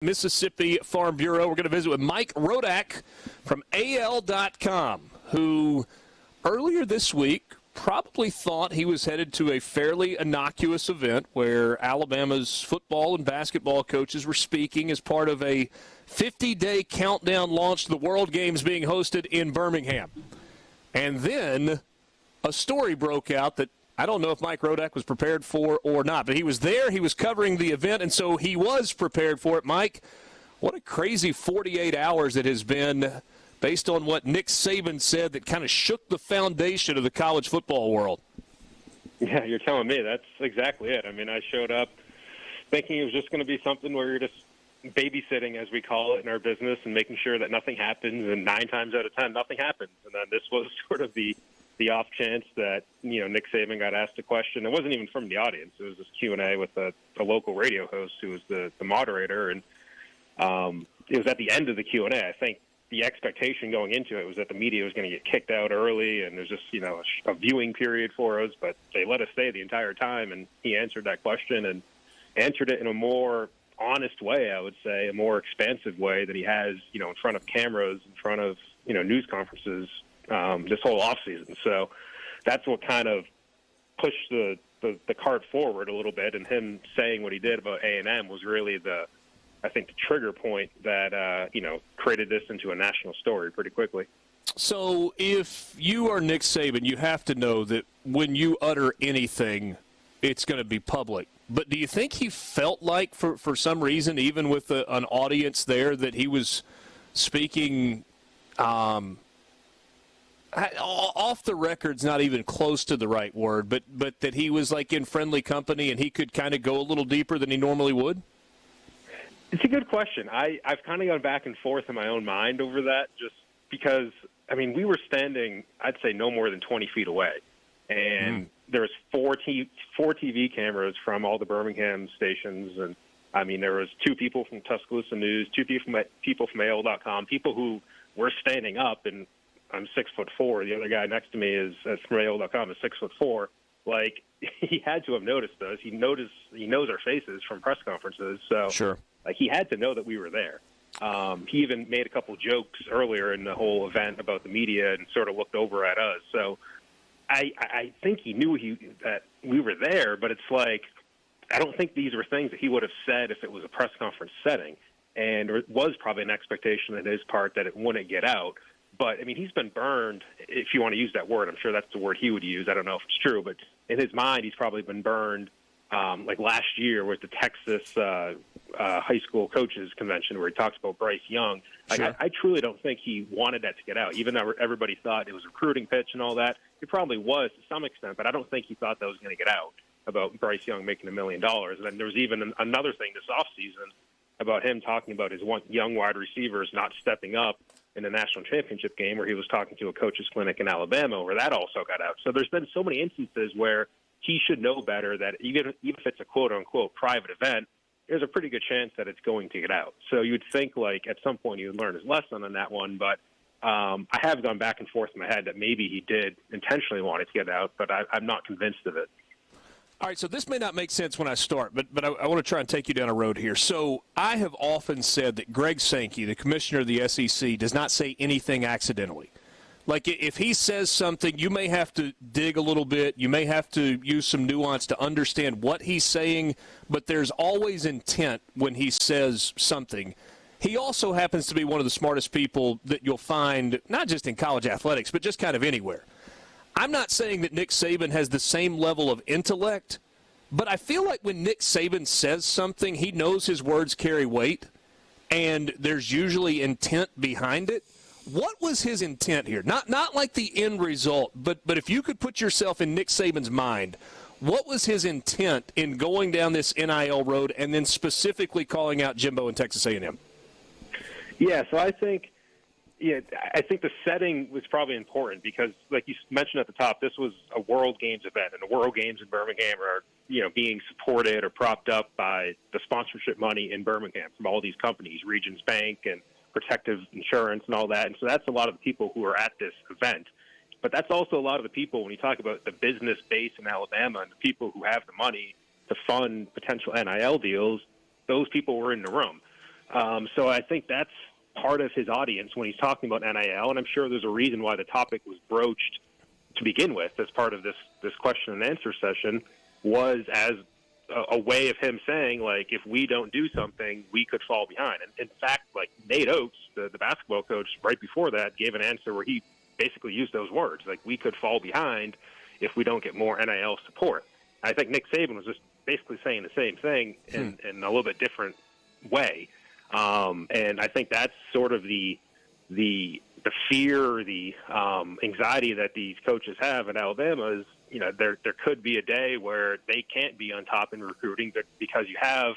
Mississippi Farm Bureau. We're going to visit with Mike Rodak from AL.com, who earlier this week probably thought he was headed to a fairly innocuous event where Alabama's football and basketball coaches were speaking as part of a 50-day countdown launch to the World Games being hosted in Birmingham. And then a story broke out that I don't know if Mike Rodak was prepared for or not, but he was there, he was covering the event, and so he was prepared for it. Mike, what a crazy 48 hours it has been based on what Nick Saban said that kind of shook the foundation of the college football world. Yeah, you're telling me. That's exactly it. I mean, I showed up thinking it was just going to be something where you're just babysitting, as we call it in our business, and making sure that nothing happens, and 9 times out of 10, nothing happens. And then this was sort of the off chance that, Nick Saban got asked a question. It wasn't even from the audience. It was this Q&A with a local radio host who was the moderator, and it was at the end of the Q&A. I think the expectation going into it was that the media was going to get kicked out early, and there's just, a viewing period for us, but they let us stay the entire time, and he answered that question and answered it in a more honest way, I would say, a more expansive way that he has, in front of cameras, in front of, news conferences this whole offseason. So that's what kind of pushed the cart forward a little bit, and him saying what he did about A&M was really the trigger point that, created this into a national story pretty quickly. So if you are Nick Saban, you have to know that when you utter anything, it's going to be public. But do you think he felt like, for some reason, even with an audience there, that he was speaking off the record's not even close to the right word, but that he was like in friendly company and he could kind of go a little deeper than he normally would? It's a good question. I've kind of gone back and forth in my own mind over that, just because, we were standing, I'd say, no more than 20 feet away. And there was four TV cameras from all the Birmingham stations. And, there was 2 people from Tuscaloosa News, 2 people from AL.com, people who were standing up, and I'm 6'4". The other guy next to me is from AL.com is 6'4". Like, he had to have noticed us. He knows our faces from press conferences. So sure. Like, he had to know that we were there. He even made a couple jokes earlier in the whole event about the media and sort of looked over at us. So I think he knew that we were there, but it's like, I don't think these were things that he would have said if it was a press conference setting. And it was probably an expectation on his part that it wouldn't get out. But, he's been burned, if you want to use that word. I'm sure that's the word he would use. I don't know if it's true. But in his mind, he's probably been burned like last year with the Texas high school coaches convention where he talks about Bryce Young. Like, sure. I truly don't think he wanted that to get out, even though everybody thought it was a recruiting pitch and all that. It probably was to some extent, but I don't think he thought that was going to get out about Bryce Young making $1 million. And then there was even another thing this offseason about him talking about his young wide receivers not stepping up in the national championship game, where he was talking to a coach's clinic in Alabama, where that also got out. So there's been so many instances where he should know better that even if it's a quote-unquote private event, there's a pretty good chance that it's going to get out. So you'd think, like, at some point he would learn his lesson on that one, but I have gone back and forth in my head that maybe he did intentionally want it to get out, but I'm not convinced of it. All right, so this may not make sense when I start, but I want to try and take you down a road here. So I have often said that Greg Sankey, the commissioner of the SEC, does not say anything accidentally. Like, if he says something, you may have to dig a little bit. You may have to use some nuance to understand what he's saying, but there's always intent when he says something. He also happens to be one of the smartest people that you'll find, not just in college athletics, but just kind of anywhere. I'm not saying that Nick Saban has the same level of intellect, but I feel like when Nick Saban says something, he knows his words carry weight, and there's usually intent behind it. What was his intent here? Not like the end result, but if you could put yourself in Nick Saban's mind, what was his intent in going down this NIL road and then specifically calling out Jimbo and Texas A&M? Yeah, so I think the setting was probably important because, like you mentioned at the top, this was a World Games event, and the World Games in Birmingham are, being supported or propped up by the sponsorship money in Birmingham from all these companies, Regions Bank and Protective Insurance and all that. And so that's a lot of the people who are at this event. But that's also a lot of the people, when you talk about the business base in Alabama and the people who have the money to fund potential NIL deals, those people were in the room. So I think that's part of his audience when he's talking about NIL, and I'm sure there's a reason why the topic was broached to begin with as part of this question and answer session, was as a way of him saying, like, if we don't do something, we could fall behind. And in fact, like, Nate Oates, the basketball coach, right before that, gave an answer where he basically used those words, like, we could fall behind if we don't get more NIL support. I think Nick Saban was just basically saying the same thing in a little bit different way. And I think that's sort of the fear, the anxiety that these coaches have at Alabama is, you know, there could be a day where they can't be on top in recruiting because you have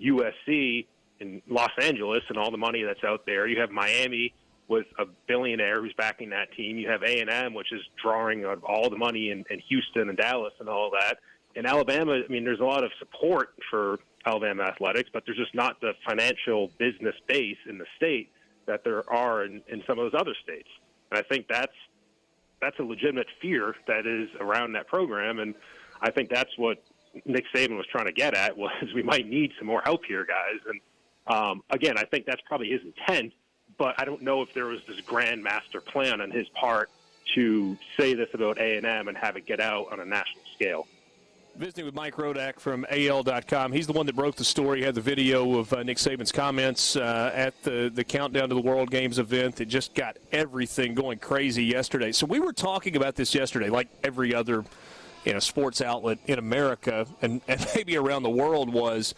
USC in Los Angeles and all the money that's out there. You have Miami with a billionaire who's backing that team. You have A&M, which is drawing all the money in Houston and Dallas and all that. In Alabama, I mean, there's a lot of support for Alabama athletics, but there's just not the financial business base in the state that there are in some of those other states. And I think that's a legitimate fear that is around that program, and I think that's what Nick Saban was trying to get at, was we might need some more help here, guys. And again, I think that's probably his intent, but I don't know if there was this grand master plan on his part to say this about A&M and have it get out on a national scale. Visiting with Mike Rodak from AL.com. He's the one that broke the story. He had the video of Nick Saban's comments at the Countdown to the World Games event that just got everything going crazy yesterday. So we were talking about this yesterday, like every other sports outlet in America and maybe around the world was.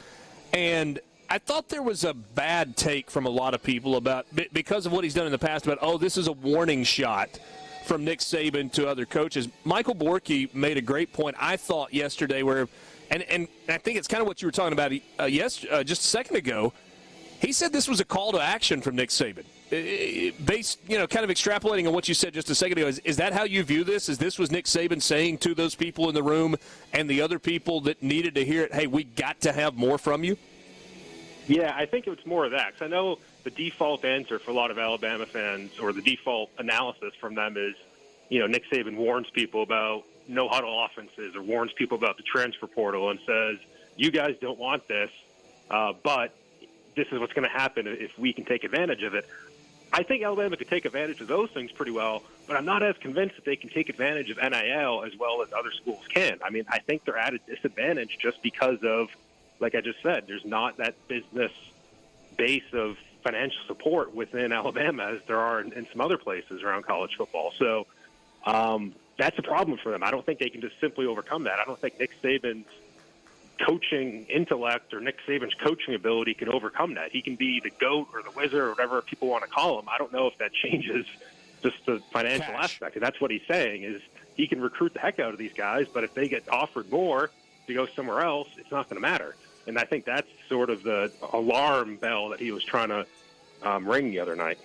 And I thought there was a bad take from a lot of people about, because of what he's done in the past, about, oh, this is a warning shot from Nick Saban to other coaches. Michael Borky made a great point, I thought, yesterday, where, and I think it's kind of what you were talking about just a second ago. He said this was a call to action from Nick Saban. Based, kind of extrapolating on what you said just a second ago, is that how you view this? Is this was Nick Saban saying to those people in the room and the other people that needed to hear it, hey, we got to have more from you? Yeah, I think it's more of that. 'Cause I know the default answer for a lot of Alabama fans, or the default analysis from them, is, Nick Saban warns people about no-huddle offenses or warns people about the transfer portal and says, you guys don't want this, but this is what's going to happen if we can take advantage of it. I think Alabama could take advantage of those things pretty well, but I'm not as convinced that they can take advantage of NIL as well as other schools can. I mean, I think they're at a disadvantage just because of, like I just said, there's not that business base of financial support within Alabama as there are in some other places around college football. So that's a problem for them. I don't think they can just simply overcome that. I don't think Nick Saban's coaching intellect or Nick Saban's coaching ability can overcome that. He can be the GOAT or the wizard or whatever people want to call him. I don't know if that changes just the financial aspect. And that's what he's saying, is he can recruit the heck out of these guys, but if they get offered more to go somewhere else, it's not going to matter. And I think that's sort of the alarm bell that he was trying to ring the other night.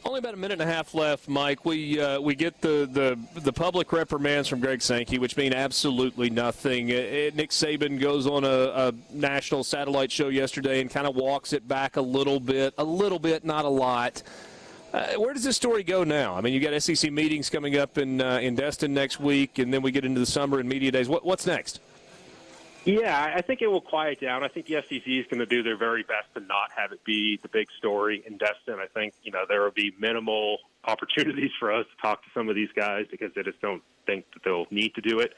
Only about a minute and a half left, Mike. We get the public reprimands from Greg Sankey, which mean absolutely nothing. Nick Saban goes on a national satellite show yesterday and kind of walks it back a little bit, not a lot. Where does this story go now? I mean, you got SEC meetings coming up in Destin next week, and then we get into the summer and media days. What's next? Yeah, I think it will quiet down. I think the SEC is going to do their very best to not have it be the big story in Destin. I think, there will be minimal opportunities for us to talk to some of these guys because they just don't think that they'll need to do it.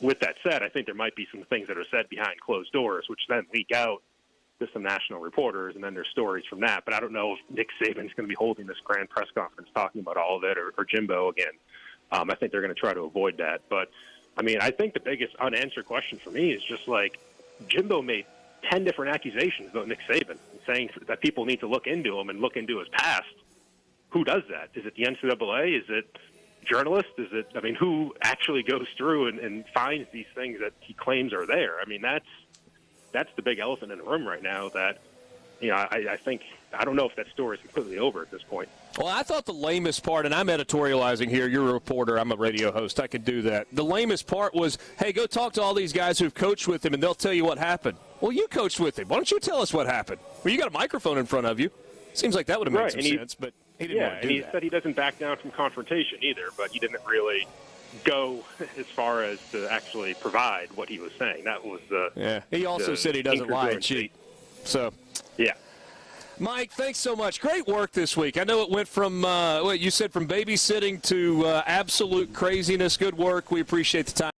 With that said, I think there might be some things that are said behind closed doors, which then leak out to some national reporters, and then there's stories from that. But I don't know if Nick Saban's going to be holding this grand press conference talking about all of it, or Jimbo again. I think they're going to try to avoid that. But I mean, I think the biggest unanswered question for me is just like, Jimbo made 10 different accusations about Nick Saban, saying that people need to look into him and look into his past. Who does that? Is it the NCAA? Is it journalists? Who actually goes through and finds these things that he claims are there? I mean, that's the big elephant in the room right now that, I don't know if that story is completely over at this point. Well, I thought the lamest part, and I'm editorializing here, you're a reporter, I'm a radio host, I could do that. The lamest part was, hey, go talk to all these guys who've coached with him, and they'll tell you what happened. Well, you coached with him. Why don't you tell us what happened? Well, you got a microphone in front of you. Seems like that would have made some sense, but he didn't want to do that. Yeah, and he said he doesn't back down from confrontation either, but he didn't really go as far as to actually provide what he was saying. That was the... Yeah, he also said he doesn't lie and cheat. So... Yeah. Mike, thanks so much. Great work this week. I know it went from, what you said, from babysitting to absolute craziness. Good work. We appreciate the time.